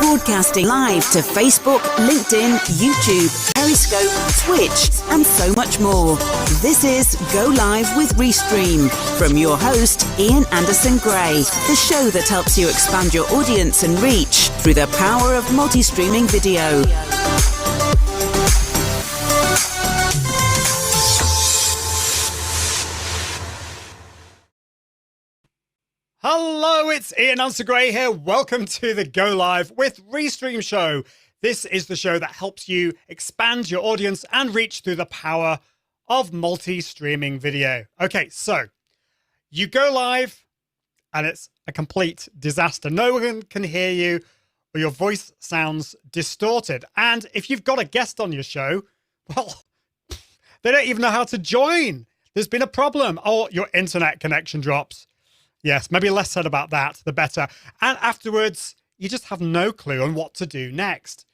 Broadcasting live to Facebook, LinkedIn, YouTube, Periscope, Twitch, and so much more. This is Go Live with Restream from your host, Ian Anderson Gray, the show that helps you expand your audience and reach through the power of multi-streaming video. Hello, it's Ian Anderson Gray here. Welcome to the Go Live with Restream show. This is the show that helps you expand your audience and reach through the power of multi-streaming video. Okay, so you go live and it's a complete disaster. No one can hear you or your voice sounds distorted. And if you've got a guest on your show, well, they don't even know how to join. There's been a problem. Or your internet connection drops. Yes, maybe less said about that, the better. And afterwards, you just have no clue on what to do next.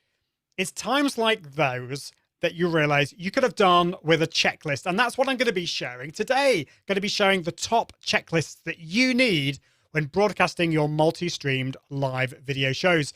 It's times like those that you realize you could have done with a checklist. And that's what I'm going to be sharing today. I'm going to be sharing the top checklists that you need when broadcasting your multi-streamed live video shows.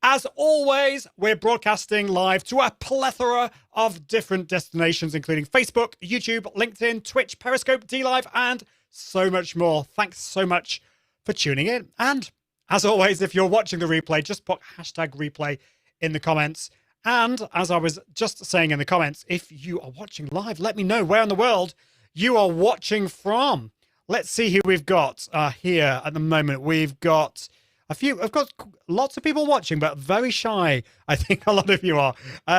As always, we're broadcasting live to a plethora of different destinations, including Facebook, YouTube, LinkedIn, Twitch, Periscope, DLive, and so much more. Thanks so much for tuning in. And as always, if you're watching the replay, just put #replay in the comments. And as I was just saying in the comments, if you are watching live, let me know where in the world you are watching from. Let's see who we've got here at the moment. We've got I've got lots of people watching, but very shy. I think a lot of you are.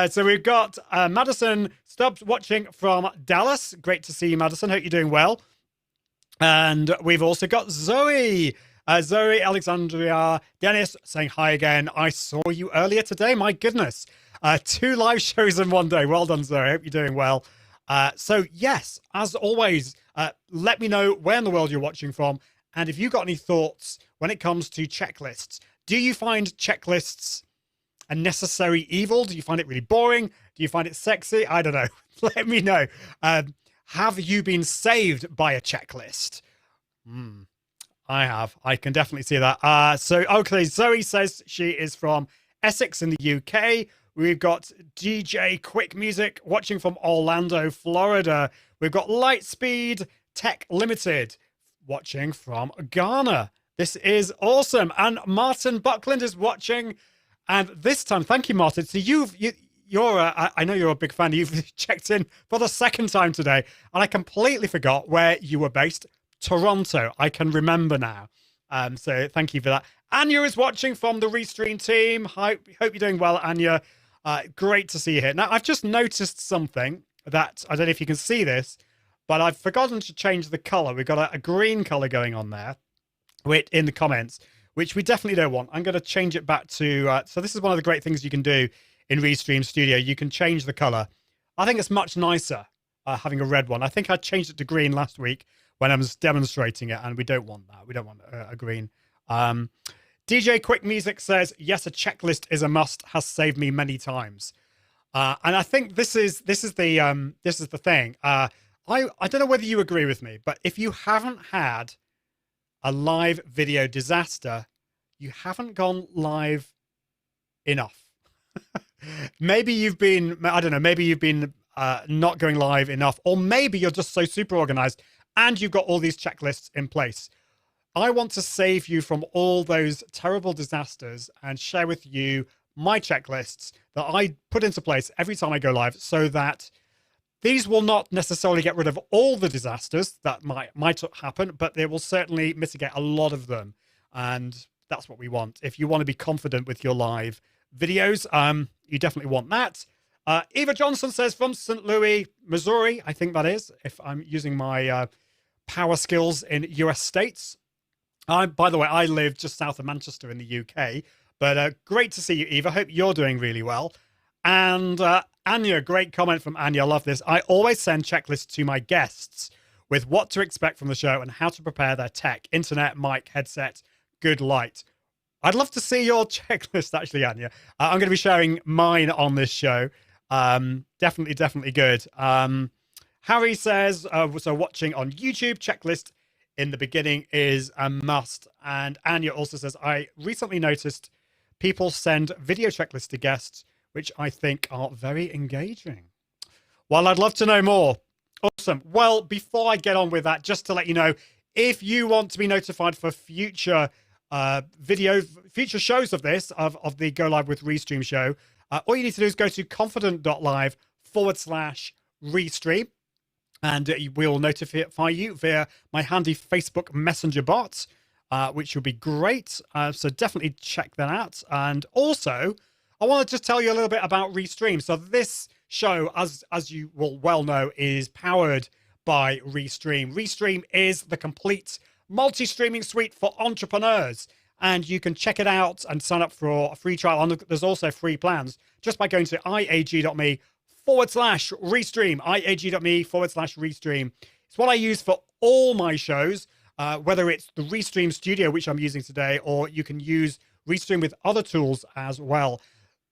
So we've got Madison Stubbs watching from Dallas. Great to see you, Madison. Hope you're doing well. And we've also got Zoe. Zoe, Alexandria, Dennis saying hi again. I saw you earlier today. My goodness. 2 live shows in one day. Well done, Zoe. Hope you're doing well. So yes, as always, let me know where in the world you're watching from. And if you've got any thoughts when it comes to checklists, do you find checklists a necessary evil? Do you find it really boring? Do you find it sexy? I don't know. Let me know. Have you been saved by a checklist? I have. I can definitely see that. So, okay, Zoe says she is from Essex in the UK. We've got DJ Quick Music watching from Orlando, Florida. We've got Lightspeed Tech Limited watching from Ghana. This is awesome. And Martin Buckland is watching. And this time, thank you, Martin. So I know you're a big fan. You've checked in for the second time today. And I completely forgot where you were based. Toronto. I can remember now. So thank you for that. Anya is watching from the Restream team. Hope you're doing well, Anya. Great to see you here. Now, I've just noticed something that, I don't know if you can see this, but I've forgotten to change the color. We've got a green color going on there in the comments, which we definitely don't want. I'm going to change it back to, so this is one of the great things you can do in Restream Studio. You can change the color. I think it's much nicer having a red one. I think I changed it to green last week when I was demonstrating it, and we don't want that. We don't want a green. DJ Quick Music says, yes, a checklist is a must, has saved me many times. And I think this is the thing. I don't know whether you agree with me, but if you haven't had a live video disaster, you haven't gone live enough. Maybe you've been, I don't know, maybe you've been not going live enough, or maybe you're just so super organized and you've got all these checklists in place. I want to save you from all those terrible disasters and share with you my checklists that I put into place every time I go live, so that these will not necessarily get rid of all the disasters that might happen, but they will certainly mitigate a lot of them. And that's what we want. If you want to be confident with your live videos, you definitely want that. Eva Johnson says from St. Louis, Missouri, I think that is, if I'm using my power skills in US states. By the way, I live just south of Manchester in the UK, but great to see you, Eva. Hope you're doing really well. And Anya, great comment from Anya. I love this. I always send checklists to my guests with what to expect from the show and how to prepare their tech, internet, mic, headset, good light. I'd love to see your checklist, actually, Anya. I'm going to be sharing mine on this show. Definitely good. Harry says, so watching on YouTube, checklist in the beginning is a must. And Anya also says, I recently noticed people send video checklists to guests, which I think are very engaging. Well, I'd love to know more. Awesome. Well, before I get on with that, just to let you know, if you want to be notified for future future shows of this, of the Go Live with Restream show, all you need to do is go to confident.live/Restream, and we'll notify you via my handy Facebook Messenger bot, which will be great. So definitely check that out. And also, I want to just tell you a little bit about Restream. So this show, as you will well know, is powered by Restream. Restream is the complete multi-streaming suite for entrepreneurs, and you can check it out and sign up for a free trial. And there's also free plans just by going to iag.me/Restream, iag.me/Restream. It's what I use for all my shows, whether it's the Restream Studio, which I'm using today, or you can use Restream with other tools as well.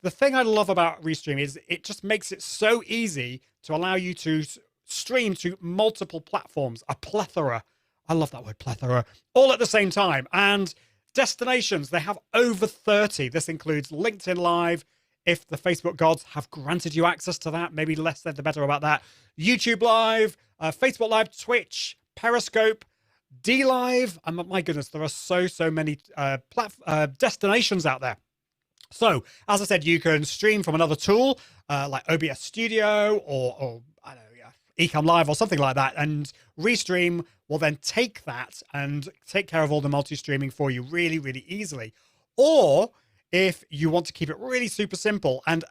The thing I love about Restream is it just makes it so easy to allow you to stream to multiple platforms, a plethora. I love that word, plethora, all at the same time. And Destinations, they have over 30. This includes LinkedIn Live, if the Facebook gods have granted you access to that. Maybe less said the better about that. YouTube Live, Facebook Live, Twitch, Periscope, D Live. And my goodness, there are so many destinations out there. So, as I said, you can stream from another tool like OBS Studio or I don't know, Ecam Live or something like that, and Restream will then take that and take care of all the multi-streaming for you really easily. Or if you want to keep it really super simple and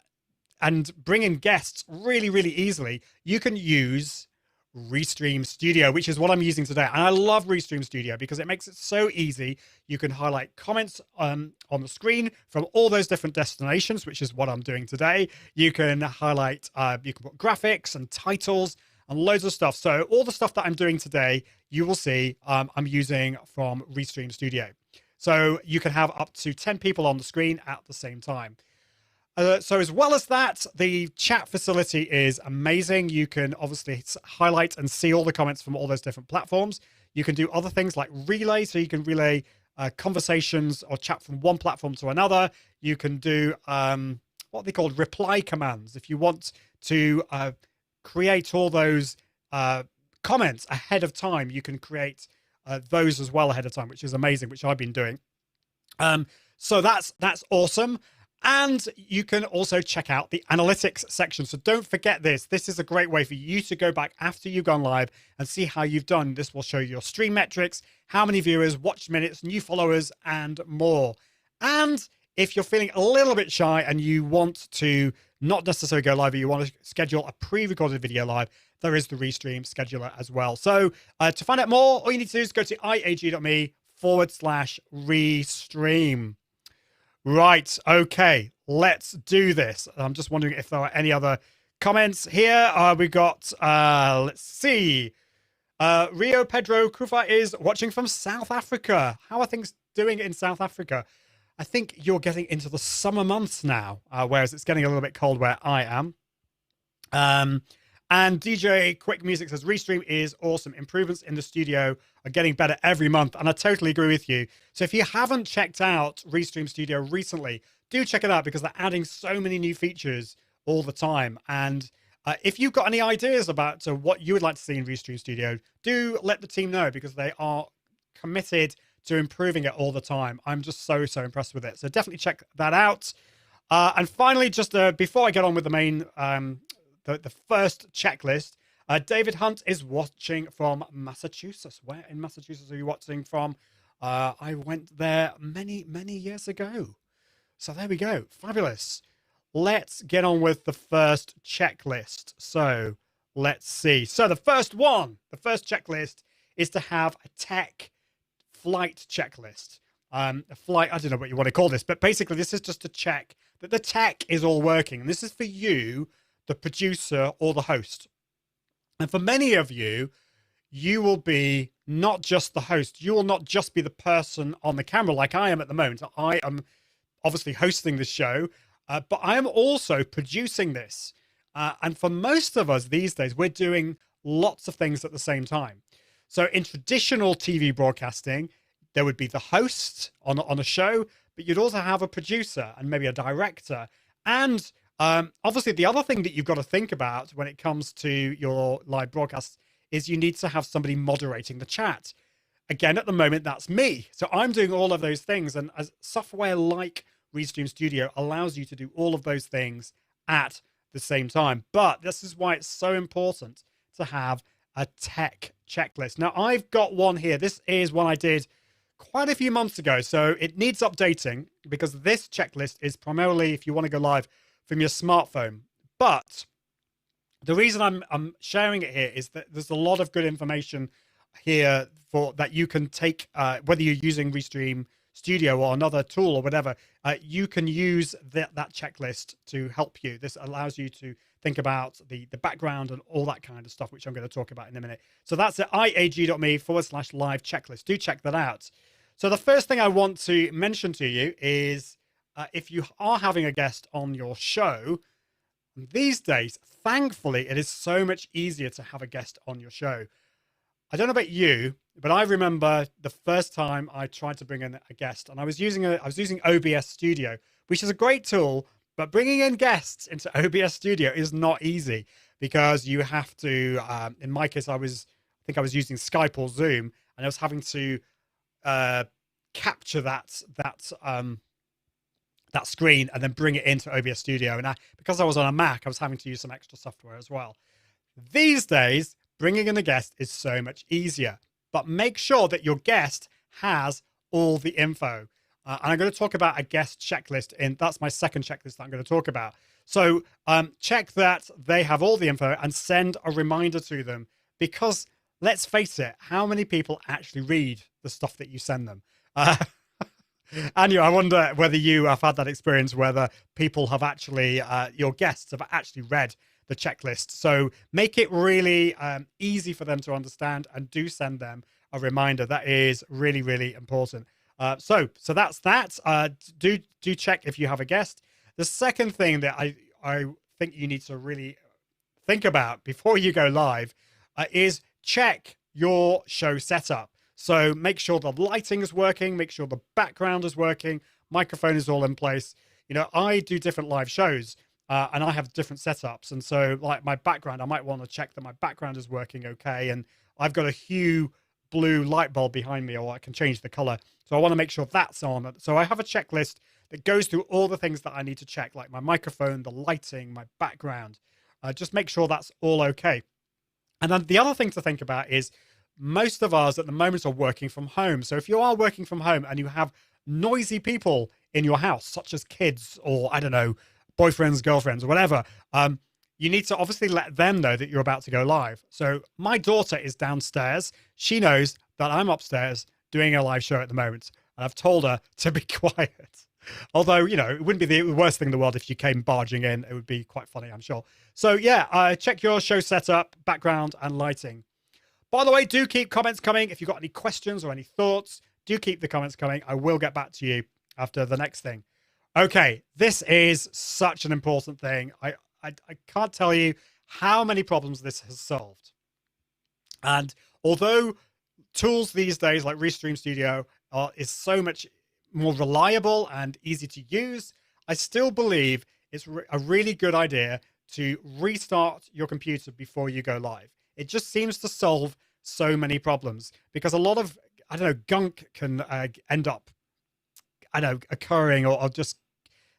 bring in guests really easily, you can use Restream Studio, which is what I'm using today. And I love Restream Studio because it makes it so easy. You can highlight comments on the screen from all those different destinations, which is what I'm doing today. You can highlight, you can put graphics and titles and loads of stuff. So all the stuff that I'm doing today, you will see I'm using from Restream Studio. So you can have up to 10 people on the screen at the same time. So as well as that, the chat facility is amazing. You can obviously highlight and see all the comments from all those different platforms. You can do other things like relay. So you can relay conversations or chat from one platform to another. You can do what they call reply commands. If you want to create all those comments ahead of time, you can create those as well ahead of time, which is amazing, which I've been doing. So that's awesome. And you can also check out the analytics section. So don't forget this. This is a great way for you to go back after you've gone live and see how you've done. This will show you your stream metrics, how many viewers, watched minutes, new followers, and more. And if you're feeling a little bit shy and you want to not necessarily go live, but you want to schedule a pre-recorded video live, there is the Restream scheduler as well. So to find out more, all you need to do is go to iag.me/Restream. Right, okay, let's do this. I'm just wondering if there are any other comments here. We got, let's see. Rio Pedro Kufa is watching from South Africa. How are things doing in South Africa? I think you're getting into the summer months now, whereas it's getting a little bit cold where I am. And DJ Quick Music says, Restream is awesome. Improvements in the studio are getting better every month. And I totally agree with you. So if you haven't checked out Restream Studio recently, do check it out because they're adding so many new features all the time. And if you've got any ideas about what you would like to see in Restream Studio, do let the team know because they are committed to improving it all the time. I'm just so impressed with it. So definitely check that out. And finally, just before I get on with the main the first checklist, David Hunt is watching from Massachusetts. Where in Massachusetts are you watching from? I went there many years ago. So there we go. Fabulous. Let's get on with the first checklist. So let's see. So the first checklist is to have a tech flight checklist. A flight, I don't know what you want to call this, but basically this is just to check that the tech is all working. And this is for you, the producer or the host. And for many of you, you will be not just the host. You will not just be the person on the camera like I am at the moment. I am obviously hosting the show, but I am also producing this. And for most of us these days, we're doing lots of things at the same time. So in traditional TV broadcasting, there would be the host on a show, but you'd also have a producer and maybe a director. And obviously, the other thing that you've got to think about when it comes to your live broadcasts is you need to have somebody moderating the chat. Again, at the moment, that's me. So I'm doing all of those things. And as software like Restream Studio allows you to do all of those things at the same time. But this is why it's so important to have a tech checklist. Now, I've got one here. This is one I did quite a few months ago. So it needs updating because this checklist is primarily if you want to go live from your smartphone. But the reason I'm sharing it here is that there's a lot of good information here for that you can take, whether you're using Restream Studio or another tool or whatever, you can use that checklist to help you. This allows you to think about the background and all that kind of stuff, which I'm going to talk about in a minute. So that's at iag.me/live checklist. Do check that out. So the first thing I want to mention to you is if you are having a guest on your show, these days, thankfully, it is so much easier to have a guest on your show. I don't know about you, but I remember the first time I tried to bring in a guest, and I was using OBS Studio, which is a great tool, but bringing in guests into OBS Studio is not easy because you have to. In my case, I think I was using Skype or Zoom, and I was having to capture that screen and then bring it into OBS Studio. And because I was on a Mac, I was having to use some extra software as well. These days, bringing in a guest is so much easier, but make sure that your guest has all the info. And I'm going to talk about a guest checklist, and that's my second checklist that I'm going to talk about. So check that they have all the info and send a reminder to them, because let's face it, how many people actually read the stuff that you send them? And I wonder whether you have had that experience, whether people have actually, your guests have actually read the checklist. So make it really easy for them to understand, and do send them a reminder. That is really, really important. So that's that. Do check if you have a guest. The second thing that I think you need to really think about before you go live is check your show setup. So make sure the lighting is working, make sure the background is working, microphone is all in place. You know, I do different live shows and I have different setups. And so like my background, I might want to check that my background is working okay. And I've got a hue blue light bulb behind me, or I can change the color. So I want to make sure that's on. So I have a checklist that goes through all the things that I need to check, like my microphone, the lighting, my background. Just make sure that's all okay. And then the other thing to think about is most of us at the moment are working from home. So if you are working from home and you have noisy people in your house, such as kids or, I don't know, boyfriends, girlfriends, or whatever, you need to obviously let them know that you're about to go live. So my daughter is downstairs. She knows that I'm upstairs doing a live show at the moment. And I've told her to be quiet. Although, you know, it wouldn't be the worst thing in the world if you came barging in. It would be quite funny, I'm sure. So yeah, check your show setup, background, and lighting. By the way, do keep comments coming. If you've got any questions or any thoughts, do keep the comments coming. I will get back to you after the next thing. Okay, this is such an important thing. I can't tell you how many problems this has solved. And although tools these days like Restream Studio is so much more reliable and easy to use, I still believe it's a really good idea to restart your computer before you go live. It just seems to solve so many problems, because a lot of, I don't know, gunk can end up, I don't know, occurring or just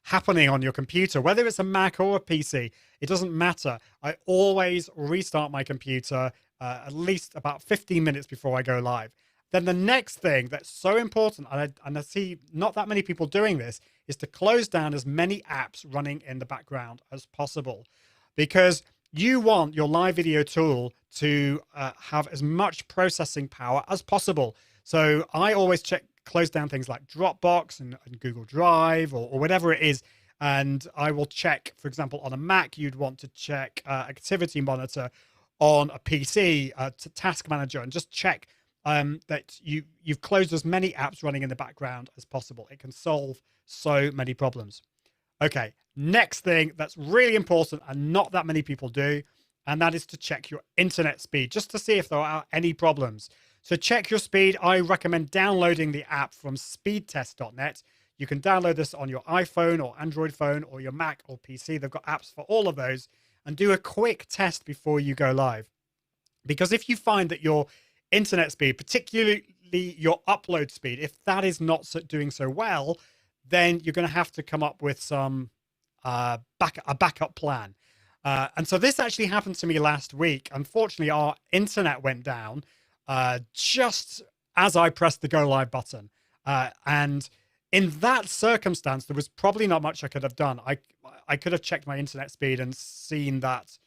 happening on your computer, whether it's a Mac or a PC. It doesn't matter. I always restart my computer at least about 15 minutes before I go live. Then the next thing that's so important, and I see not that many people doing this, is to close down as many apps running in the background as possible, because you want your live video tool to have as much processing power as possible. So I always close down things like Dropbox and Google Drive or whatever it is. And I will check, for example, on a Mac, you'd want to check Activity Monitor. On a PC, to Task Manager, and just check that you've closed as many apps running in the background as possible. It can solve so many problems. Okay, next thing that's really important and not that many people do, and that is to check your internet speed, just to see if there are any problems. So check your speed. I recommend downloading the app from speedtest.net. You can download this on your iPhone or Android phone or your Mac or PC. They've got apps for all of those. And do a quick test before you go live. Because if you find that your internet speed, particularly your upload speed, if that is not doing so well, then you're going to have to come up with some a backup plan. And so this actually happened to me last week. Unfortunately, our internet went down just as I pressed the go live button. And in that circumstance, there was probably not much I could have done. I could have checked my internet speed and seen that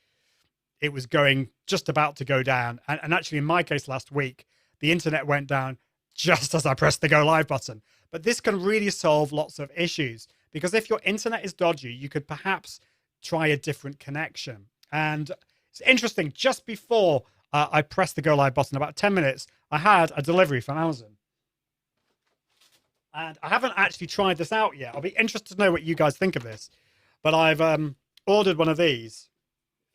it was going just about to go down. And actually, in my case last week, the internet went down just as I pressed the go live button. But this can really solve lots of issues, because if your internet is dodgy, you could perhaps try a different connection. And it's interesting, just before I pressed the go live button, about 10 minutes, I had a delivery from Amazon. And I haven't actually tried this out yet. I'll be interested to know what you guys think of this. But I've ordered one of these,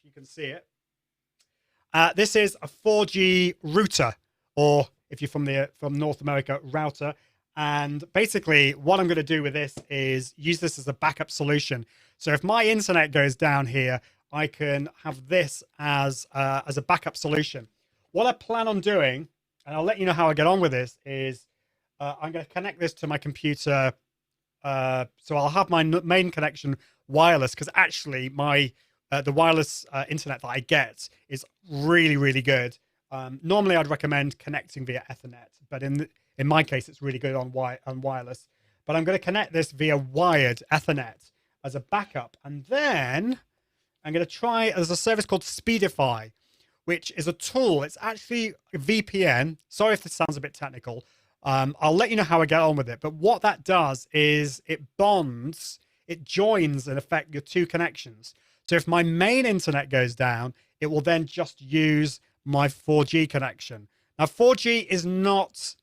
if you can see it. This is a 4G router. or if you're from North America, router. And basically what I'm going to do with this is use this as a backup solution. So if my internet goes down here, I can have this as a backup solution. What I plan on doing, and I'll let you know how I get on with this, is I'm going to connect this to my computer. So I'll have my main connection wireless, because actually my the wireless internet that I get is really, really good. Normally I'd recommend connecting via Ethernet, but in my case it's really good on wireless. But I'm going to connect this via wired Ethernet as a backup, and then I'm going to try, there's a service called Speedify, which is a tool. It's actually a VPN. Sorry if this sounds a bit technical. I'll let you know how I get on with it. But what that does is it joins, in effect, your two connections. So if my main internet goes down, it will then just use my 4G connection. Now, 4G is not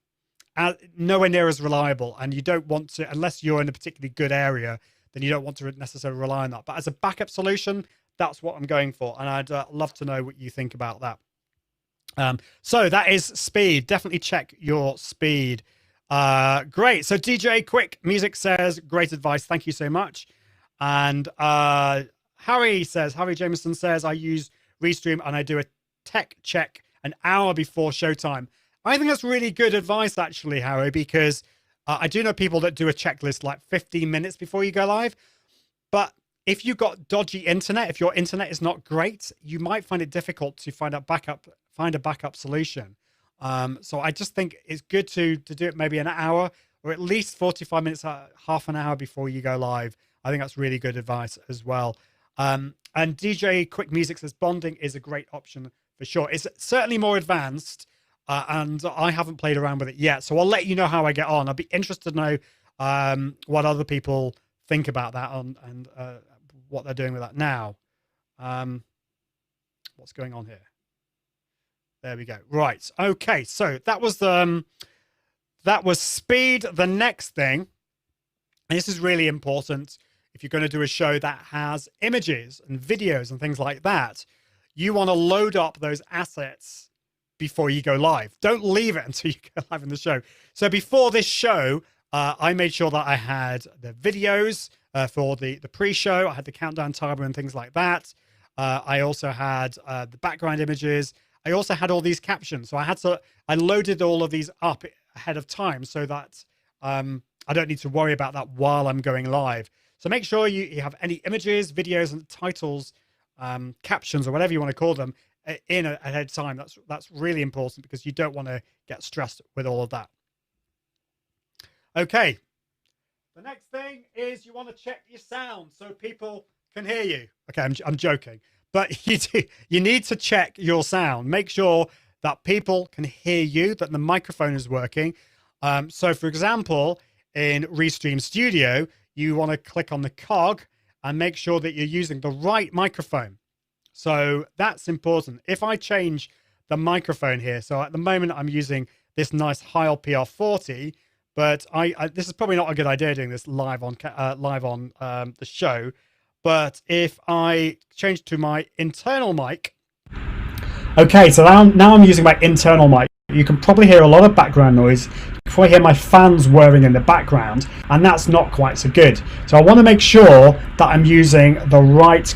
nowhere near as reliable, and you don't want to, unless you're in a particularly good area, then you don't want to necessarily rely on that. But as a backup solution, that's what I'm going for, and I'd love to know what you think about that. So that is speed. Definitely check your speed. Great. So DJ Quick Music says, great advice. Thank you so much. And Harry Jameson says, I use Restream and I do a tech check an hour before showtime. I think that's really good advice, actually, Harry, because I do know people that do a checklist like 15 minutes before you go live. But if you've got dodgy internet, if your internet is not great, you might find it difficult to find a backup solution. So I just think it's good to do it maybe an hour, or at least 45 minutes, half an hour before you go live. I think that's really good advice as well. And DJ Quick Music says bonding is a great option for sure. It's certainly more advanced, and I haven't played around with it yet. So I'll let you know how I get on. I'll be interested to know what other people think about that and what they're doing with that now. What's going on here? There we go. Right. Okay. So that was speed. The next thing, and this is really important, if you're going to do a show that has images and videos and things like that, you want to load up those assets before you go live. Don't leave it until you go live in the show. So before this show, I made sure that I had the videos for the pre-show. I had the countdown timer and things like that. I also had the background images. I also had all these captions. So I loaded all of these up ahead of time so that I don't need to worry about that while I'm going live. So make sure you have any images, videos, and titles, captions, or whatever you want to call them, in ahead of time. That's really important, because you don't want to get stressed with all of that. Okay. The next thing is you want to check your sound so people can hear you. Okay, I'm joking. But you need to check your sound. Make sure that people can hear you, that the microphone is working. So, for example, in Restream Studio, you want to click on the cog and make sure that you're using the right microphone. So that's important. If I change the microphone here, so at the moment I'm using this nice Heil PR40, but this is probably not a good idea doing this live on the show. But if I change to my internal mic, okay, so now I'm using my internal mic. You can probably hear a lot of background noise. You can probably hear my fans whirring in the background, and that's not quite so good. So I want to make sure that I'm using the right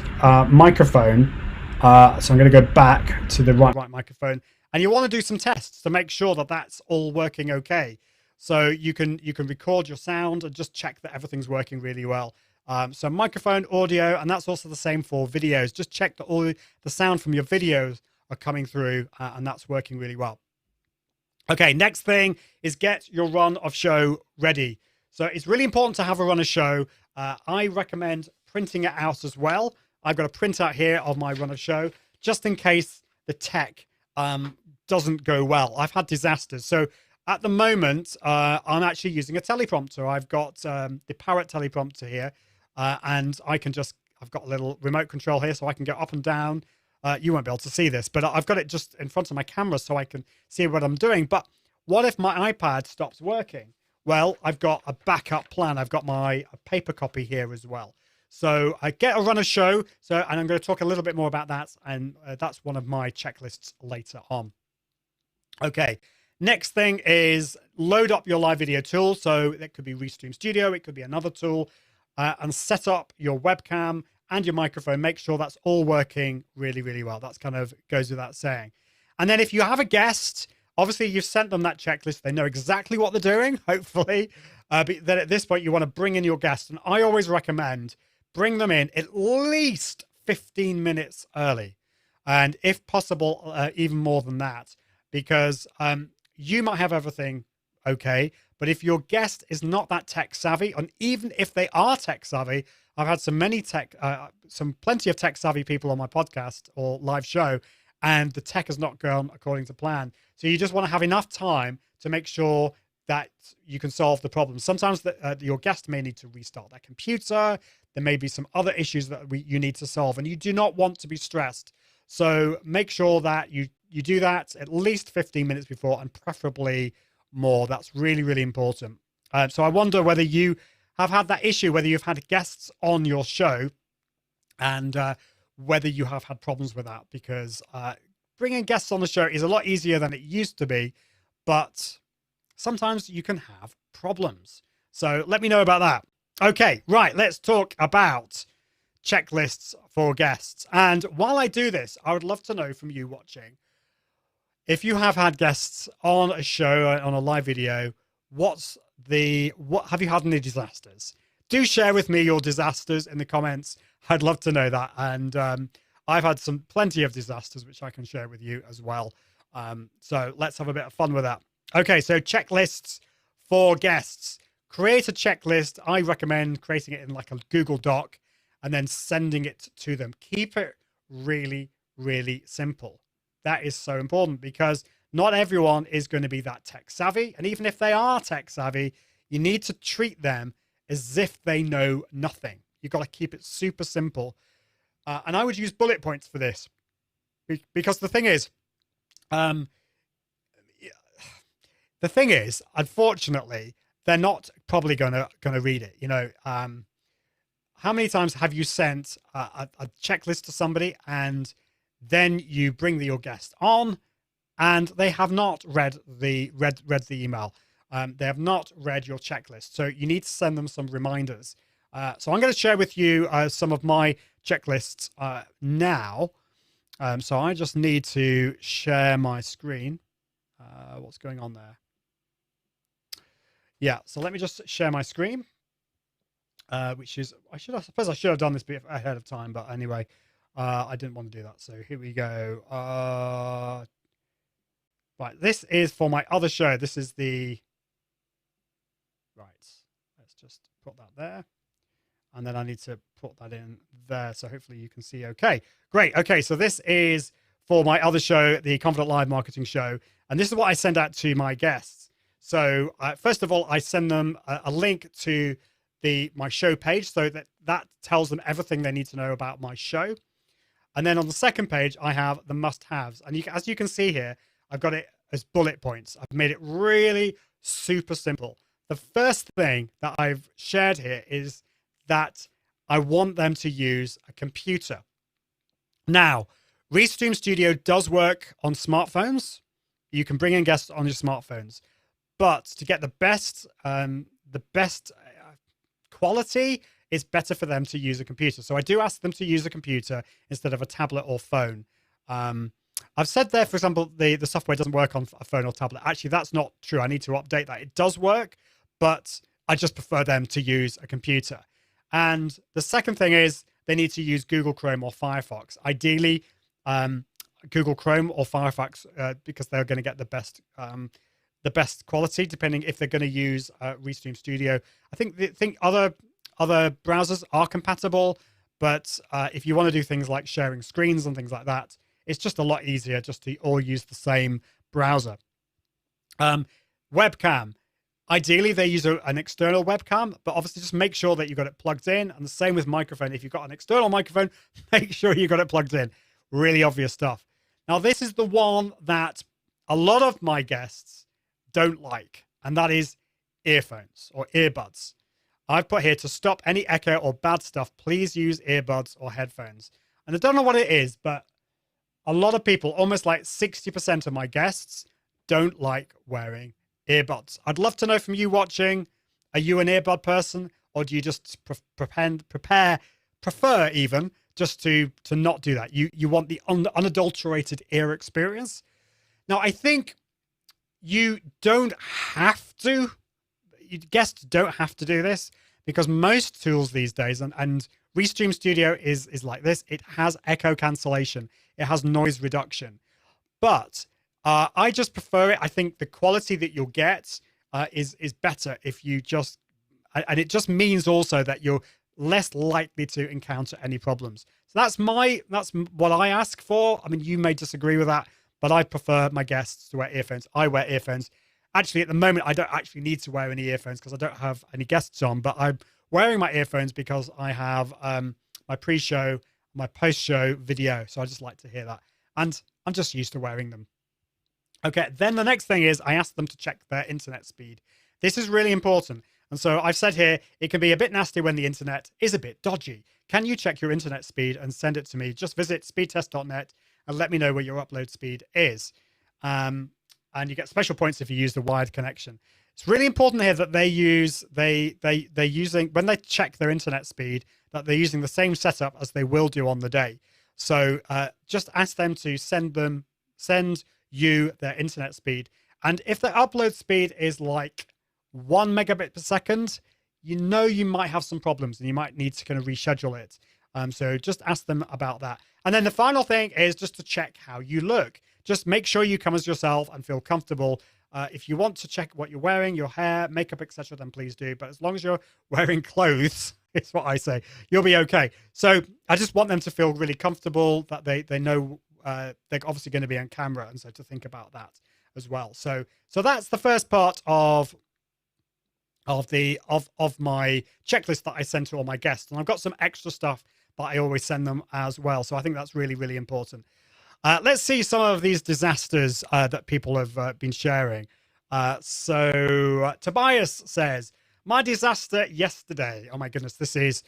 microphone. So I'm going to go back to the right microphone, and you want to do some tests to make sure that that's all working okay. So you can record your sound and just check that everything's working really well. So microphone, audio, and that's also the same for videos. Just check that all the sound from your videos are coming through, and that's working really well. Okay, next thing is get your run of show ready. So it's really important to have a run of show. I recommend printing it out as well. I've got a printout here of my run of show, just in case the tech doesn't go well. I've had disasters. So at the moment, I'm actually using a teleprompter. I've got the Parrot teleprompter here, and I've got a little remote control here, so I can go up and down. You won't be able to see this, but I've got it just in front of my camera so I can see what I'm doing. But what if my iPad stops working? Well, I've got a backup plan. I've got my paper copy here as well. So I get a run of show. And I'm going to talk a little bit more about that. And that's one of my checklists later on. Okay. Next thing is load up your live video tool. So that could be Restream Studio, it could be another tool, and set up your webcam and your microphone. Make sure that's all working really, really well. That's kind of goes without saying. And then if you have a guest, obviously you've sent them that checklist. They know exactly what they're doing, hopefully. But then at this point, you want to bring in your guest. And I always recommend bring them in at least 15 minutes early. And if possible, even more than that, because you might have everything okay, but if your guest is not that tech savvy, and even if they are tech savvy, I've had plenty of tech savvy people on my podcast or live show, and the tech has not gone according to plan. So you just want to have enough time to make sure that you can solve the problem. Sometimes your guest may need to restart their computer. There may be some other issues that you need to solve, and you do not want to be stressed. So make sure that you do that at least 15 minutes before, and preferably more. That's really, really important. So I wonder whether you have had that issue, whether you've had guests on your show, and whether you have had problems with that, because bringing guests on the show is a lot easier than it used to be, but sometimes you can have problems. So let me know about that. Okay, right, let's talk about checklists for guests. And while I do this, I would love to know from you watching, if you have had guests on a show, on a live video, what have you had any disasters? Do share with me your disasters in the comments. I'd love to know that. And I've had plenty of disasters, which I can share with you as well. So let's have a bit of fun with that. Okay, so checklists for guests. Create a checklist. I recommend creating it in like a Google Doc and then sending it to them. Keep it really, really simple. That is so important, because not everyone is going to be that tech savvy. And even if they are tech savvy, you need to treat them as if they know nothing. You've got to keep it super simple. And I would use bullet points for this, because the thing is, unfortunately, they're not probably going to read it. You know, how many times have you sent a checklist to somebody, and then you bring your guest on and they have not read the email? They have not read your checklist. So you need to send them some reminders. So I'm going to share with you some of my checklists now. So I just need to share my screen. What's going on there? Yeah, so let me just share my screen, which is, I suppose I should have done this bit ahead of time, but anyway, I didn't want to do that. So here we go. Right, this is for my other show. This is right, let's just put that there. And then I need to put that in there. So hopefully you can see okay. Great. Okay, so this is for my other show, the Confident Live Marketing Show. And this is what I send out to my guests. So first of all, I send them a link to my show page, so that tells them everything they need to know about my show. And then on the second page, I have the must-haves. And as you can see here, I've got it as bullet points. I've made it really super simple. The first thing that I've shared here is that I want them to use a computer. Now, Restream Studio does work on smartphones. You can bring in guests on your smartphones, but to get the best quality, it's better for them to use a computer. So I do ask them to use a computer instead of a tablet or phone. I've said there, for example, the software doesn't work on a phone or tablet. Actually, that's not true. I need to update that. It does work, but I just prefer them to use a computer. And the second thing is they need to use Google Chrome or Firefox. Ideally, Google Chrome or Firefox, because they're going to get the best quality, depending if they're going to use Restream Studio. I think other browsers are compatible, but if you want to do things like sharing screens and things like that, it's just a lot easier just to all use the same browser. Webcam. Ideally, they use an external webcam, but obviously just make sure that you've got it plugged in. And the same with microphone. If you've got an external microphone, make sure you've got it plugged in. Really obvious stuff. Now, this is the one that a lot of my guests don't like, and that is earphones or earbuds. I've put here, to stop any echo or bad stuff, please use earbuds or headphones. And I don't know what it is, but a lot of people, almost like 60% of my guests, don't like wearing earbuds. I'd love to know from you watching, are you an earbud person, or do you just prefer even just to not do that? You want the unadulterated ear experience. Now, I think you don't have to, guests don't have to do this, because most tools these days, and Restream Studio is like this, it has echo cancellation, it has noise reduction. But I just prefer it. I think the quality that you'll get is better if you just, and it just means also that you're less likely to encounter any problems. So that's what I ask for. I mean, you may disagree with that, but I prefer my guests to wear earphones. I wear earphones. Actually, at the moment, I don't actually need to wear any earphones because I don't have any guests on, but I'm wearing my earphones because I have my pre-show, my post-show video. So I just like to hear that. And I'm just used to wearing them. Okay, then the next thing is I ask them to check their internet speed. This is really important. And so I've said here, it can be a bit nasty when the internet is a bit dodgy. Can you check your internet speed and send it to me? Just visit speedtest.net and let me know what your upload speed is. And you get special points if you use the wired connection. It's really important here that they're using, when they check their internet speed, that they're using the same setup as they will do on the day. So just ask them to send you their internet speed. And if their upload speed is like 1 megabit per second, you know you might have some problems and you might need to kind of reschedule it. So just ask them about that. And then the final thing is just to check how you look. Just make sure you come as yourself and feel comfortable. If you want to check what you're wearing, your hair, makeup, etc., then please do. But as long as you're wearing clothes, it's what I say, you'll be okay. So I just want them to feel really comfortable, that they know they're obviously going to be on camera, and so to think about that as well. So that's the first part of my checklist that I send to all my guests, and I've got some extra stuff that I always send them as well. So I think that's really, really important. Let's see some of these disasters that people have been sharing. So Tobias says, my disaster yesterday. Oh my goodness, this is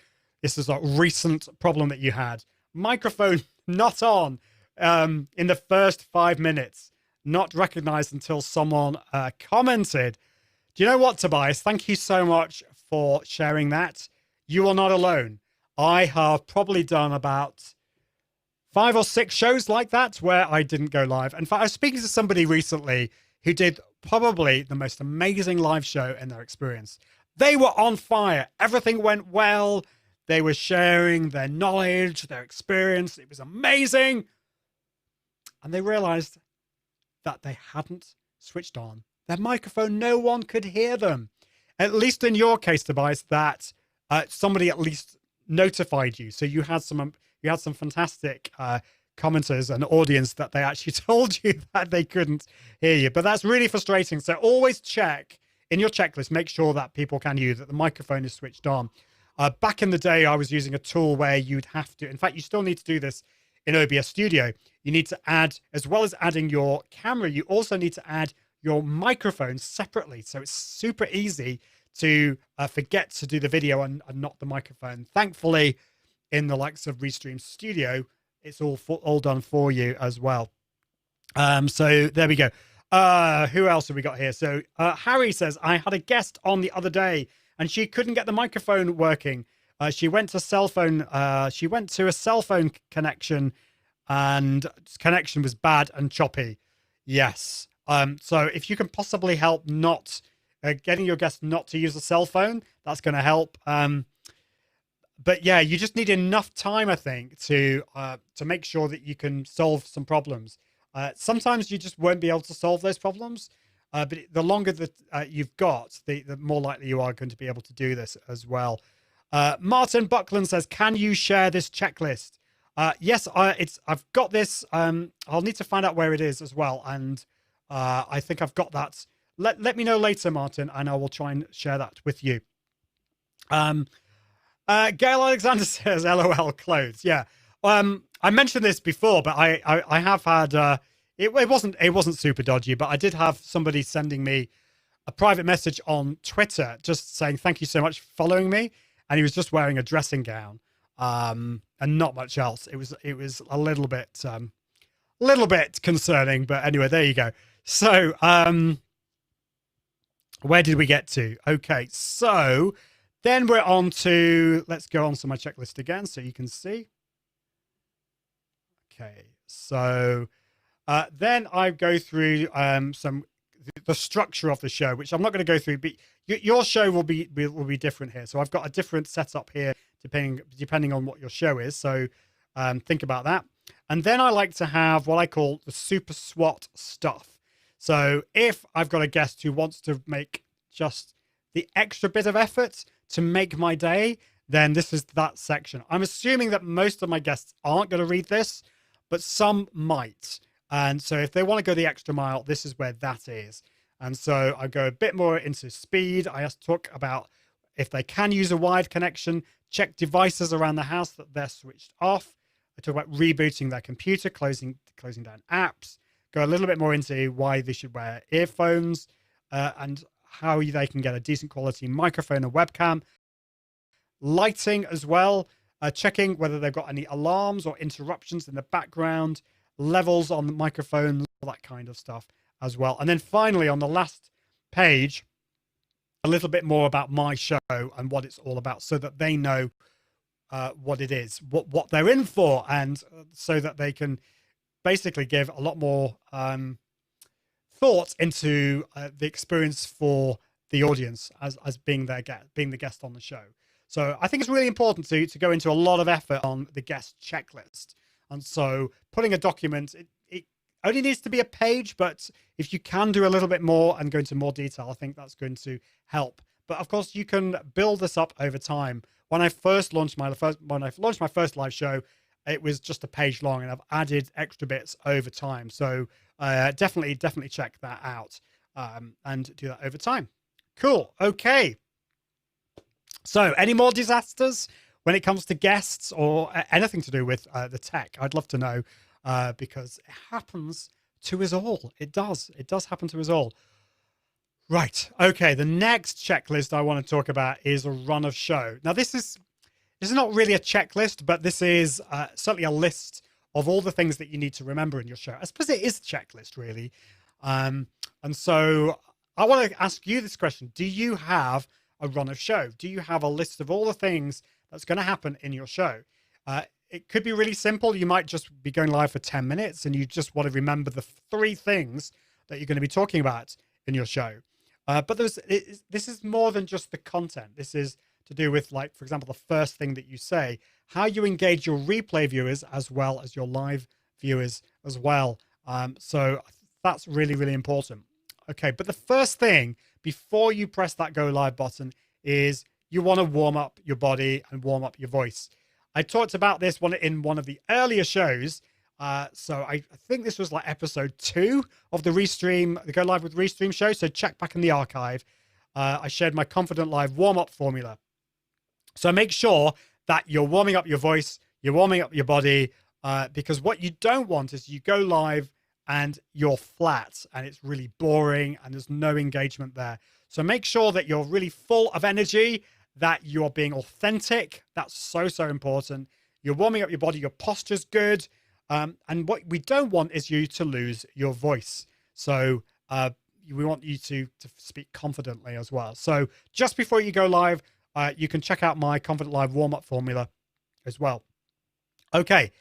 a recent problem that you had. Microphone not on in the first 5 minutes, not recognized until someone commented. Do you know what, Tobias? Thank you so much for sharing that. You are not alone. I have probably done about 5 or 6 shows like that where I didn't go live. In fact, I was speaking to somebody recently who did probably the most amazing live show in their experience. They were on fire. Everything went well. They were sharing their knowledge, their experience. It was amazing. And they realized that they hadn't switched on their microphone. No one could hear them. At least in your case, Tobias, that somebody at least notified you. So you had some fantastic commenters and audience that they actually told you that they couldn't hear you. But that's really frustrating. So always check in your checklist, make sure that people can hear you, that the microphone is switched on. Back in the day, I was using a tool where you'd have to, in fact, you still need to do this in OBS Studio. You need to add, as well as adding your camera, you also need to add your microphone separately. So it's super easy to forget to do the video and not the microphone. Thankfully, in the likes of Restream Studio, it's all done for you as well. So there we go. Who else have we got here? So Harry says, I had a guest on the other day and she couldn't get the microphone working. She went to a cell phone connection and connection was bad and choppy. Yes. So if you can possibly help not getting your guest not to use a cell phone, that's going to help. But yeah, you just need enough time, I think, to make sure that you can solve some problems. Sometimes you just won't be able to solve those problems. But the longer that you've got, the more likely you are going to be able to do this as well. Martin Buckland says, can you share this checklist? Yes, I've got this. I'll need to find out where it is as well. And I think I've got that. Let me know later, Martin, and I will try and share that with you. Gail Alexander says, LOL clothes. Yeah. I mentioned this before, but I have had, it wasn't super dodgy, but I did have somebody sending me a private message on Twitter, just saying, thank you so much for following me. And he was just wearing a dressing gown, and not much else. It was a little bit concerning, but anyway, there you go. So, where did we get to? Okay, so then we're on to, let's go on to my checklist again so you can see. Okay, so then I go through the structure of the show, which I'm not going to go through, but your show will be different here. So I've got a different setup here depending on what your show is. So think about that. And then I like to have what I call the super SWAT stuff. So if I've got a guest who wants to make just the extra bit of effort to make my day, then this is that section. I'm assuming that most of my guests aren't going to read this, but some might. And so if they want to go the extra mile, this is where that is. And so I go a bit more into speed. I just talk about if they can use a wired connection, check devices around the house that they're switched off. I talk about rebooting their computer, closing down apps, go a little bit more into why they should wear earphones and how they can get a decent quality microphone or webcam. Lighting as well, checking whether they've got any alarms or interruptions in the background, levels on the microphone, all that kind of stuff as well. And then finally, on the last page, a little bit more about my show and what it's all about so that they know what it is, what they're in for, and so that they can basically give a lot more thought into the experience for the audience as being the guest on the show. So I think it's really important to go into a lot of effort on the guest checklist. And so putting a document, it only needs to be a page, but if you can do a little bit more and go into more detail, I think that's going to help. But of course, you can build this up over time. When I first launched my first live show, it was just a page long, and I've added extra bits over time. So definitely check that out and do that over time. Cool. Okay. So any more disasters when it comes to guests or anything to do with the tech? I'd love to know because it happens to us all. It does happen to us all. Right. Okay. The next checklist I want to talk about is a run of show. Now, this is not really a checklist, but this is certainly a list of all the things that you need to remember in your show. I suppose it is a checklist, really. And so I want to ask you this question. Do you have a run of show? Do you have a list of all the things that's going to happen in your show? It could be really simple. You might just be going live for 10 minutes and you just want to remember the 3 things that you're going to be talking about in your show. But this is more than just the content. This is to do with, like, for example, the first thing that you say, how you engage your replay viewers as well as your live viewers as well. So that's really, really important. Okay, but the first thing before you press that go live button is you want to warm up your body and warm up your voice. I talked about this in one of the earlier shows. So I think this was like episode 2 of the Go Live with Restream show. So check back in the archive. I shared my Confident Live warm-up formula. So make sure that you're warming up your voice, you're warming up your body, because what you don't want is you go live and you're flat and it's really boring and there's no engagement there. So make sure that you're really full of energy, that you're being authentic. That's so important. You're warming up your body, your posture's good. And what we don't want is you to lose your voice. So we want you to speak confidently as well. So just before you go live, you can check out my Confident Live warm-up formula as well. Okay,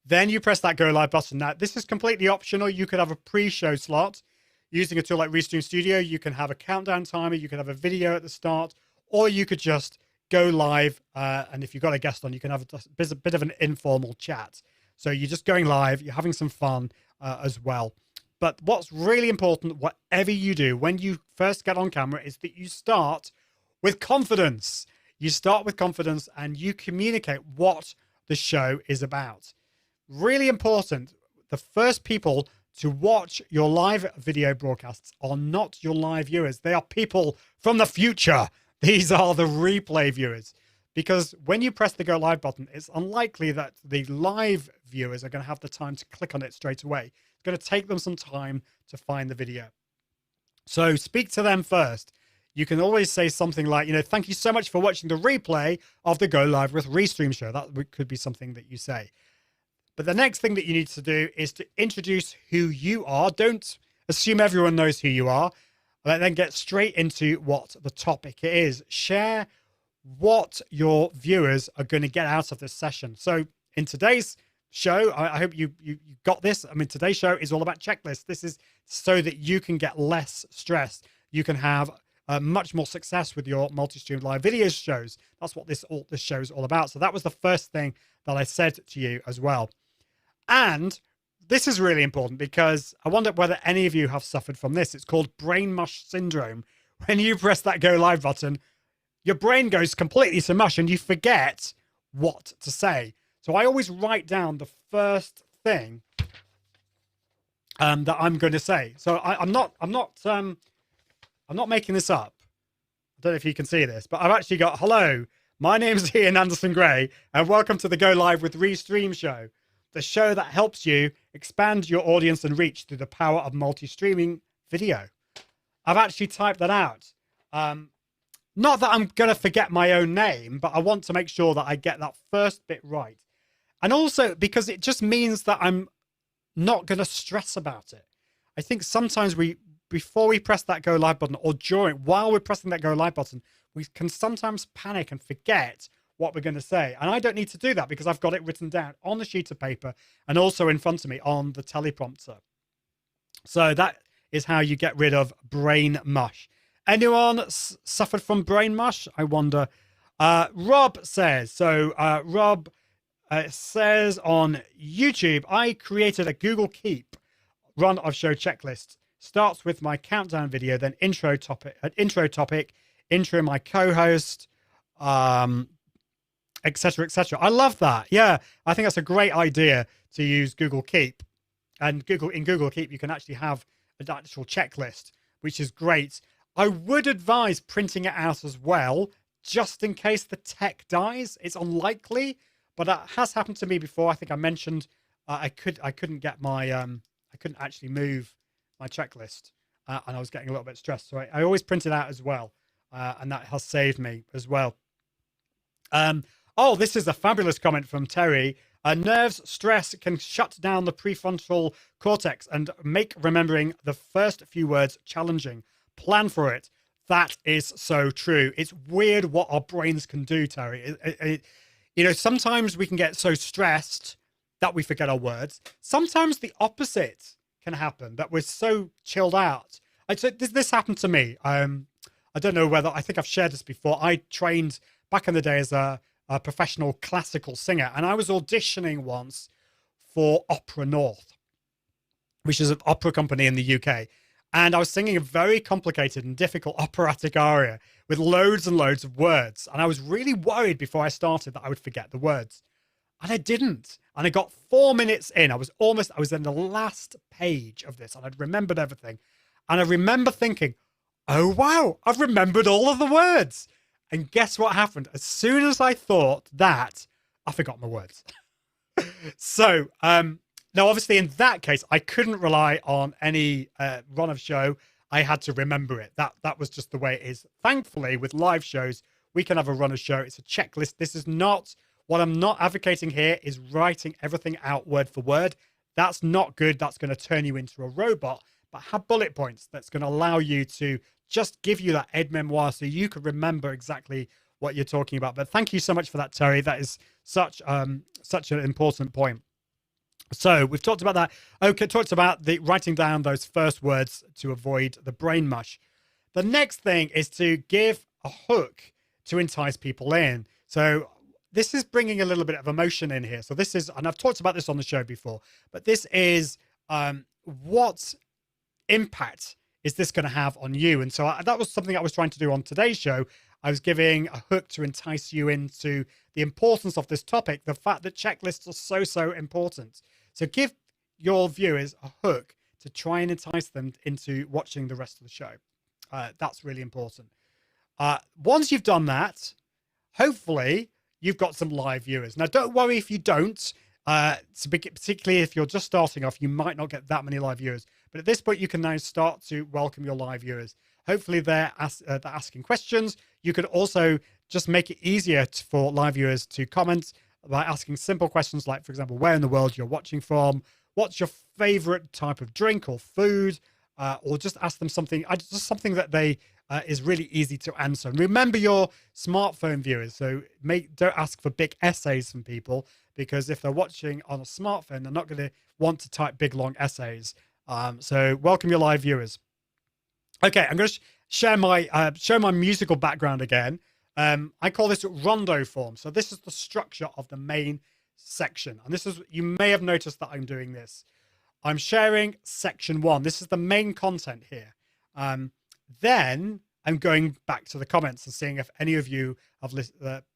then you press that go live button. Now, this is completely optional. You could have a pre-show slot. Using a tool like Restream Studio, you can have a countdown timer, you can have a video at the start, or you could just go live. And if you've got a guest on, you can have a bit of an informal chat. So you're just going live, you're having some fun as well. But what's really important, whatever you do, when you first get on camera, is that you start with confidence. You start with confidence and you communicate what the show is about. Really important. The first people to watch your live video broadcasts are not your live viewers. They are people from the future. These are the replay viewers. Because when you press the go live button, it's unlikely that the live viewers are going to have the time to click on it straight away. It's going to take them some time to find the video. So speak to them first. You can always say something like, thank you so much for watching the replay of the Go Live with Restream show. That could be something that you say. But the next thing that you need to do is to introduce who you are. Don't assume everyone knows who you are, and then get straight into what the topic is. Share what your viewers are going to get out of this session. So in today's show, I hope you got this. I mean, today's show is all about checklists. This is so that you can get less stress. You can have much more success with your multi-streamed live video shows. That's what this show is all about. So that was the first thing that I said to you as well. And this is really important because I wonder whether any of you have suffered from this. It's called brain mush syndrome. When you press that go live button, your brain goes completely to mush and you forget what to say. So I always write down the first thing that I'm going to say. So I'm not making this up. I don't know if you can see this, but I've actually got, hello, my name's Ian Anderson Gray, and welcome to the Go Live with Restream show, the show that helps you expand your audience and reach through the power of multi-streaming video. I've actually typed that out. Not that I'm going to forget my own name, but I want to make sure that I get that first bit right. And also because it just means that I'm not going to stress about it. I think sometimes before we press that go live button, or while we're pressing that go live button, we can sometimes panic and forget what we're going to say. And I don't need to do that because I've got it written down on the sheet of paper and also in front of me on the teleprompter. So that is how you get rid of brain mush. Anyone suffered from brain mush? I wonder. Rob says, Rob says on YouTube, I created a Google Keep run of show checklists. Starts with my countdown video, then intro topic, intro my co-host, etc., etc. I love that. Yeah, I think that's a great idea to use Google Keep. And in Google Keep, you can actually have an actual checklist, which is great. I would advise printing it out as well, just in case the tech dies. It's unlikely, but that has happened to me before. I think I mentioned I couldn't get my I couldn't actually move my checklist, and I was getting a little bit stressed. So I always print it out as well, and that has saved me as well. Oh, this is a fabulous comment from Terry. Nerves, stress can shut down the prefrontal cortex and make remembering the first few words challenging. Plan for it. That is so true. It's weird what our brains can do, Terry. You know, sometimes we can get so stressed that we forget our words. Sometimes the opposite can happen, that we're so chilled out. This happened to me. I don't know whether, I think I've shared this before. I trained back in the day as a professional classical singer, and I was auditioning once for Opera North, which is an opera company in the UK. And I was singing a very complicated and difficult operatic aria with loads and loads of words. And I was really worried before I started that I would forget the words. And I didn't. And I got 4 minutes in. I was in the last page of this and I'd remembered everything. And I remember thinking, oh, wow, I've remembered all of the words. And guess what happened? As soon as I thought that, I forgot my words. So, now, obviously, in that case, I couldn't rely on any run of show. I had to remember it. That was just the way it is. Thankfully, with live shows, we can have a run of show. It's a checklist. This is not, what I'm not advocating here is writing everything out word for word. That's not good. That's going to turn you into a robot. But have bullet points that's going to allow you to just give you that aide-memoire so you can remember exactly what you're talking about. But thank you so much for that, Terry. That is such an important point. So we've talked about that. Okay, talked about the writing down those first words to avoid the brain mush. The next thing is to give a hook to entice people in. So this is bringing a little bit of emotion in here. So this is, and I've talked about this on the show before, but this is what impact is this going to have on you? And so that was something I was trying to do on today's show. I was giving a hook to entice you into the importance of this topic, the fact that checklists are so important. So give your viewers a hook to try and entice them into watching the rest of the show. That's really important. Once you've done that, hopefully you've got some live viewers. Now, don't worry if you don't, particularly if you're just starting off, you might not get that many live viewers. But at this point, you can now start to welcome your live viewers. Hopefully they're asking questions. You could also just make it easier for live viewers to comment by asking simple questions like, for example, where in the world you're watching from, what's your favorite type of drink or food, or just ask them something, just something that they is really easy to answer. And remember your smartphone viewers. So don't ask for big essays from people, because if they're watching on a smartphone, they're not going to want to type big, long essays. So welcome your live viewers. Okay, I'm going to share my musical background again. I call this rondo form. So this is the structure of the main section. And this is, you may have noticed that I'm doing this. I'm sharing section 1. This is the main content here. Then I'm going back to the comments and seeing if any of you have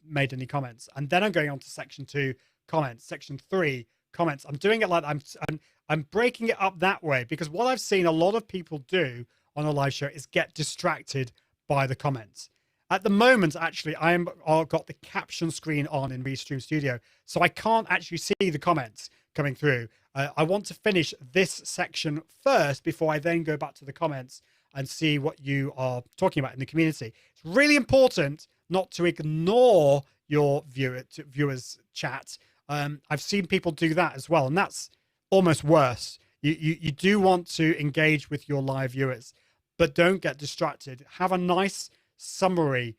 made any comments. And then I'm going on to section 2, comments, section 3, comments. I'm doing it like I'm breaking it up that way, because what I've seen a lot of people do on a live show is get distracted by the comments. At the moment, actually, I've got the caption screen on in Restream Studio, so I can't actually see the comments coming through. I want to finish this section first before I then go back to the comments and see what you are talking about in the community. It's really important not to ignore your viewers' chat. I've seen people do that as well, and that's almost worse. You do want to engage with your live viewers, but don't get distracted. Have a nice summary,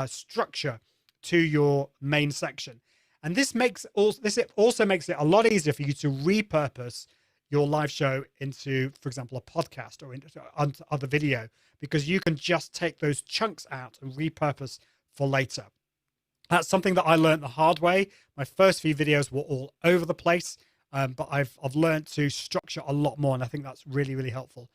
structure to your main section. And this also makes it a lot easier for you to repurpose your live show into, for example, a podcast or into other video, because you can just take those chunks out and repurpose for later. That's something that I learned the hard way. My first few videos were all over the place, but I've learned to structure a lot more, and I think that's really, really helpful.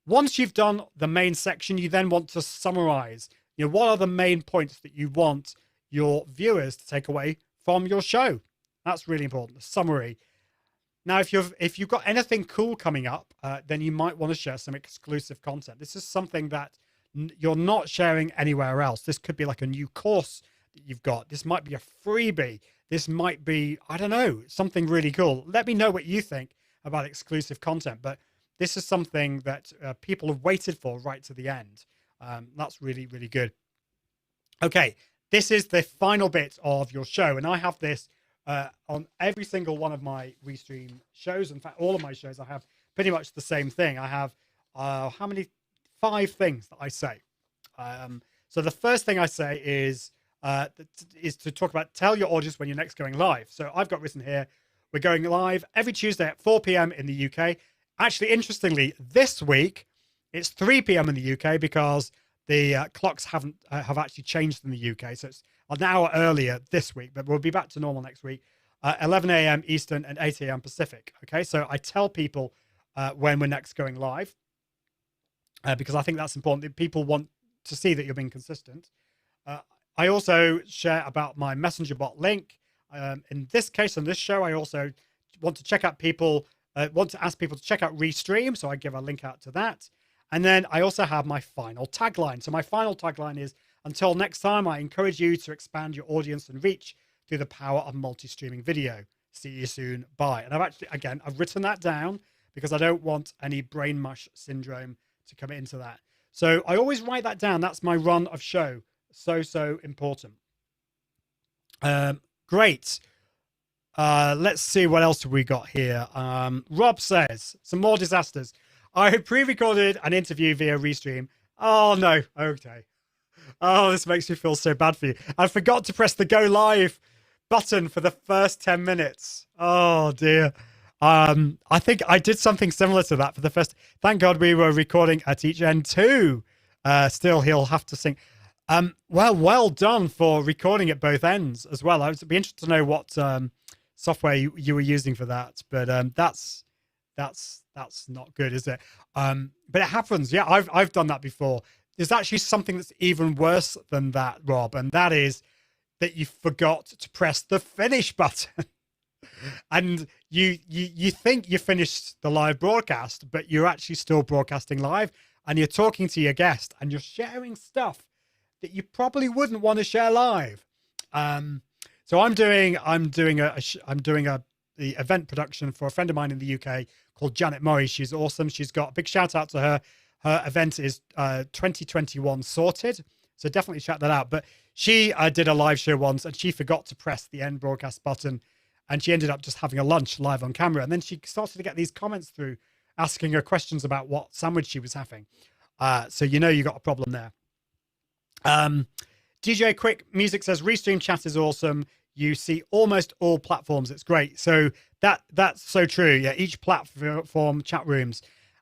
Once you've done the main section, you then want to summarize. What are the main points that you want your viewers to take away from your show? That's really important, the summary. Now, if you've got anything cool coming up, then you might want to share some exclusive content. This is something that you're not sharing anywhere else. This could be like a new course that you've got. This might be a freebie. This might be, I don't know, something really cool. Let me know what you think about exclusive content. But this is something that people have waited for right to the end. That's really, really good. Okay, this is the final bit of your show. And I have this on every single one of my Restream shows. In fact, all of my shows, I have pretty much the same thing. I have, 5 things that I say. So the first thing I say is to talk about, tell your audience when you're next going live. So I've got written here, we're going live every Tuesday at 4 p.m. in the UK. Actually, interestingly, this week, it's 3 p.m. in the UK because the clocks have actually changed in the UK. So it's an hour earlier this week, but we'll be back to normal next week, 11 a.m. Eastern and 8 a.m. Pacific. Okay, so I tell people when we're next going live because I think that's important. People want to see that you're being consistent. I also share about my Messenger bot link. In this case, on this show, I also want to check out want to ask people to check out Restream, so I give a link out to that. And then I also have my final tagline. So my final tagline is, until next time, I encourage you to expand your audience and reach through the power of multi-streaming video. See you soon. Bye. And I've written that down because I don't want any brain mush syndrome to come into that. So I always write that down. That's my run of show. So important. Great. Let's see what else have we got here. Rob says, some more disasters. I pre-recorded an interview via Restream. Oh no. Okay. Oh, this makes me feel so bad for you. I forgot to press the go live button for the first 10 minutes. Oh dear. I think I did something similar to that for the first. Thank God we were recording at each end too. Still, he'll have to sing. Well done for recording at both ends as well. I would be interested to know what software you were using for that, but that's not good, is it? But it happens. Yeah, I've done that before. There's actually something that's even worse than that, Rob, and that is that you forgot to press the finish button. And you think you finished the live broadcast, but you're actually still broadcasting live, and you're talking to your guest, and you're sharing stuff that you probably wouldn't want to share live. So I'm doing the event production for a friend of mine in the UK called Janet Murray. She's awesome. She's got a big shout out to her. Her event is 2021 sorted. So definitely check that out. But she did a live show once and she forgot to press the end broadcast button. And she ended up just having a lunch live on camera. And then she started to get these comments through. asking her questions about what sandwich she was having. So you know you got a problem there. DJ Quick Music says Restream chat is awesome. You see almost all platforms. It's great. So that's so true. Yeah, each platform chat rooms.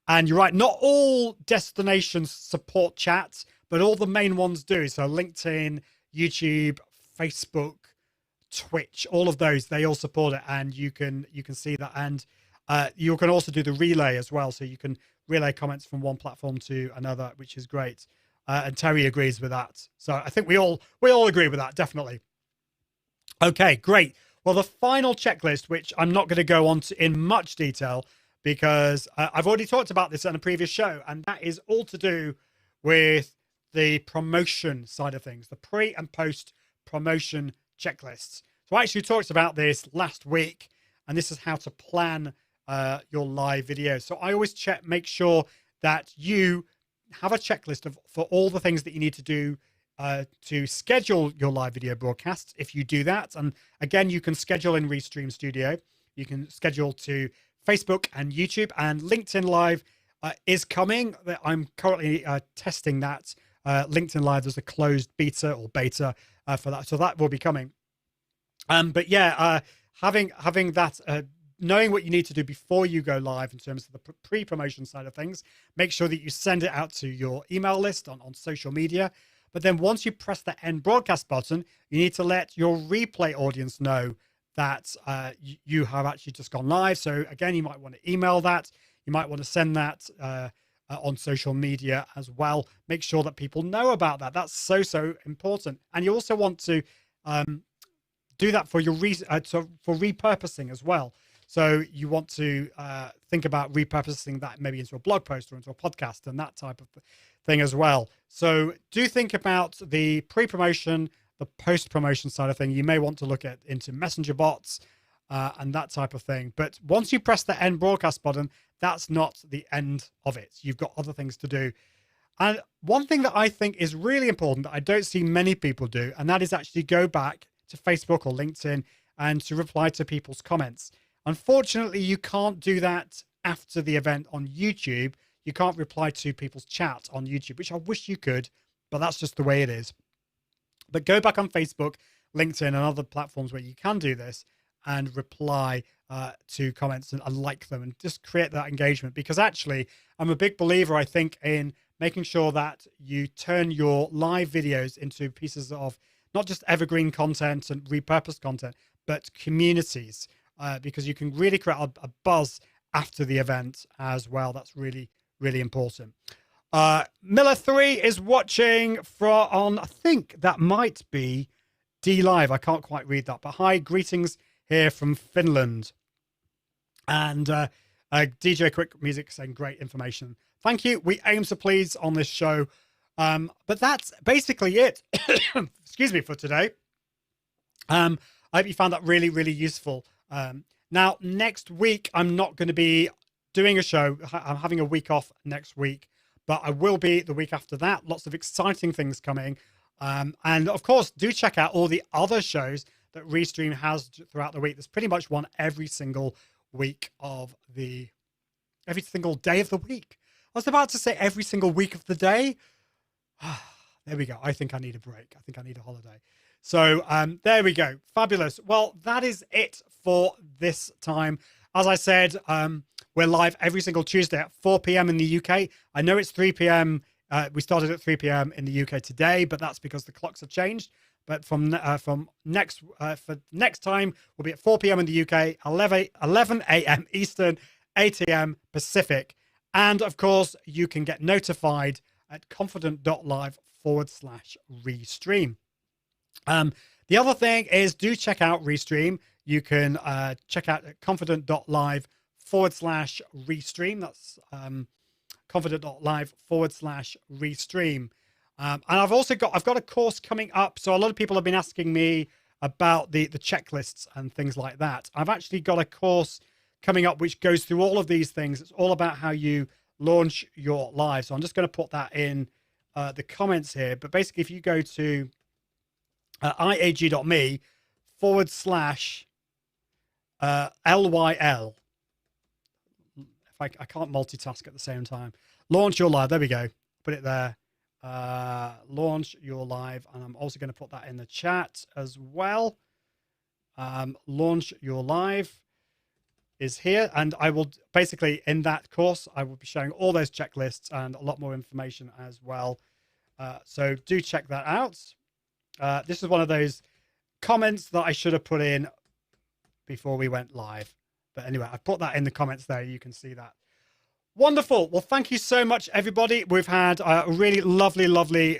And you're right, not all destinations support chats, but all the main ones do. So LinkedIn, YouTube, Facebook, Twitch, all of those, they all support it, and you can see that. And you can also do the relay as well. So you can relay comments from one platform to another, which is great. And Terry agrees with that. So I think we all agree with that, definitely. Okay, great. Well, the final checklist, which I'm not going to go on to in much detail, because I've already talked about this on a previous show, and that is all to do with the promotion side of things, the pre and post promotion checklists. So I actually talked about this last week, and this is how to plan your live videos. So I always make sure that you have a checklist for all the things that you need to do to schedule your live video broadcasts. If you do that, and again, you can schedule in Restream Studio, you can schedule to Facebook and YouTube, and LinkedIn Live is coming. I'm currently testing that. LinkedIn Live, there's a closed beta for that, so that will be coming. But yeah, having that, knowing what you need to do before you go live in terms of the pre-promotion side of things, make sure that you send it out to your email list on social media. But then once you press the end broadcast button, you need to let your replay audience know that you have actually just gone live. So again, you might want to email that. You might want to send that on social media as well. Make sure that people know about that. That's so important. And you also want to do that for your for repurposing as well. So you want to think about repurposing that maybe into a blog post or into a podcast and that type of thing as well. So do think about the pre-promotion, the post-promotion side of thing. You may want to look into messenger bots and that type of thing. But once you press the end broadcast button, that's not the end of it. You've got other things to do. And one thing that I think is really important that I don't see many people do, and that is actually go back to Facebook or LinkedIn and to reply to people's comments. Unfortunately, you can't do that after the event on YouTube. You can't reply to people's chat on YouTube, which I wish you could, but that's just the way it is. But go back on Facebook, LinkedIn, and other platforms where you can do this and reply to comments and like them and just create that engagement. Because actually, I'm a big believer, I think, in making sure that you turn your live videos into pieces of not just evergreen content and repurposed content, but communities, because you can really create a buzz after the event as well. That's really, really important. Miller3 is watching on, I think that might be D Live. I can't quite read that, but hi, greetings here from Finland. And DJ Quick Music saying great information. Thank you. We aim to please on this show. But that's basically it. Excuse me, for today. I hope you found that really, really useful. Now, next week, I'm not going to be doing a show. I'm having a week off next week, but I will be the week after that. Lots of exciting things coming. And of course, do check out all the other shows that Restream has throughout the week. There's pretty much one every single week of every single day of the week. I was about to say every single week of the day. There we go. I think I need a break. I think I need a holiday. So there we go. Fabulous. Well, that is it for this time. As I said, we're live every single Tuesday at 4 p.m. in the UK. I know it's 3 p.m. We started at 3 p.m. in the UK today, but that's because the clocks have changed. But for next time, we'll be at 4 p.m. in the UK, 11 a.m. Eastern, 8 a.m. Pacific. And of course, you can get notified at confident.live/restream. The other thing is, do check out Restream. You can check out at confident.live/restream. That's confident.live/restream. And I've got a course coming up. So a lot of people have been asking me about the checklists and things like that. I've actually got a course coming up which goes through all of these things. It's all about how you launch your live. So I'm just going to put that in the comments here. But basically, if you go to iag.me/LYL, I can't multitask at the same time. Launch your live. There we go. Put it there. Launch your live. And I'm also going to put that in the chat as well. Launch your live is here. And I will basically, in that course, I will be showing all those checklists and a lot more information as well. So do check that out. This is one of those comments that I should have put in before we went live. But anyway, I've put that in the comments there. You can see that. Wonderful. Well, thank you so much, everybody. We've had a really lovely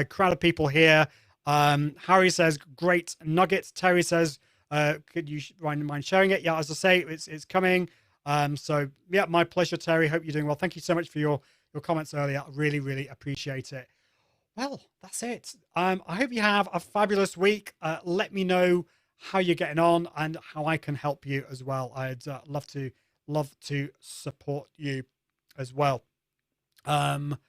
crowd of people here. Harry says, great nuggets. Terry says, could you mind sharing it? Yeah, as I say, it's coming. So, yeah, my pleasure, Terry. Hope you're doing well. Thank you so much for your comments earlier. I really appreciate it. Well, that's it. I hope you have a fabulous week. Let me know how you're getting on and how I can help you as well. I'd love to support you as well. But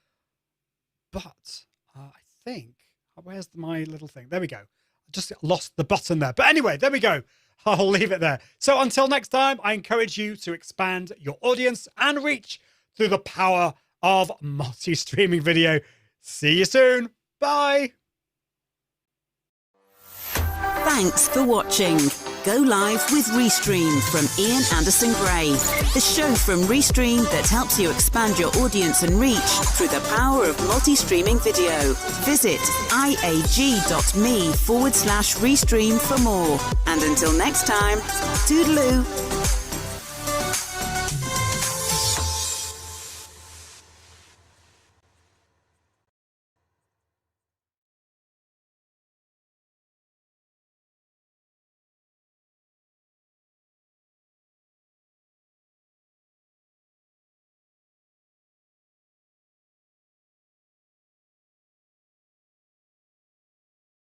I think, where's my little thing? There we go. I just lost the button there. But anyway, there we go. I'll leave it there. So until next time, I encourage you to expand your audience and reach through the power of multi-streaming video. See you soon. Bye. Thanks for watching. Go Live with Restream from Ian Anderson Gray, the show from Restream that helps you expand your audience and reach through the power of multi-streaming video. Visit iag.me/Restream for more. And until next time, toodaloo.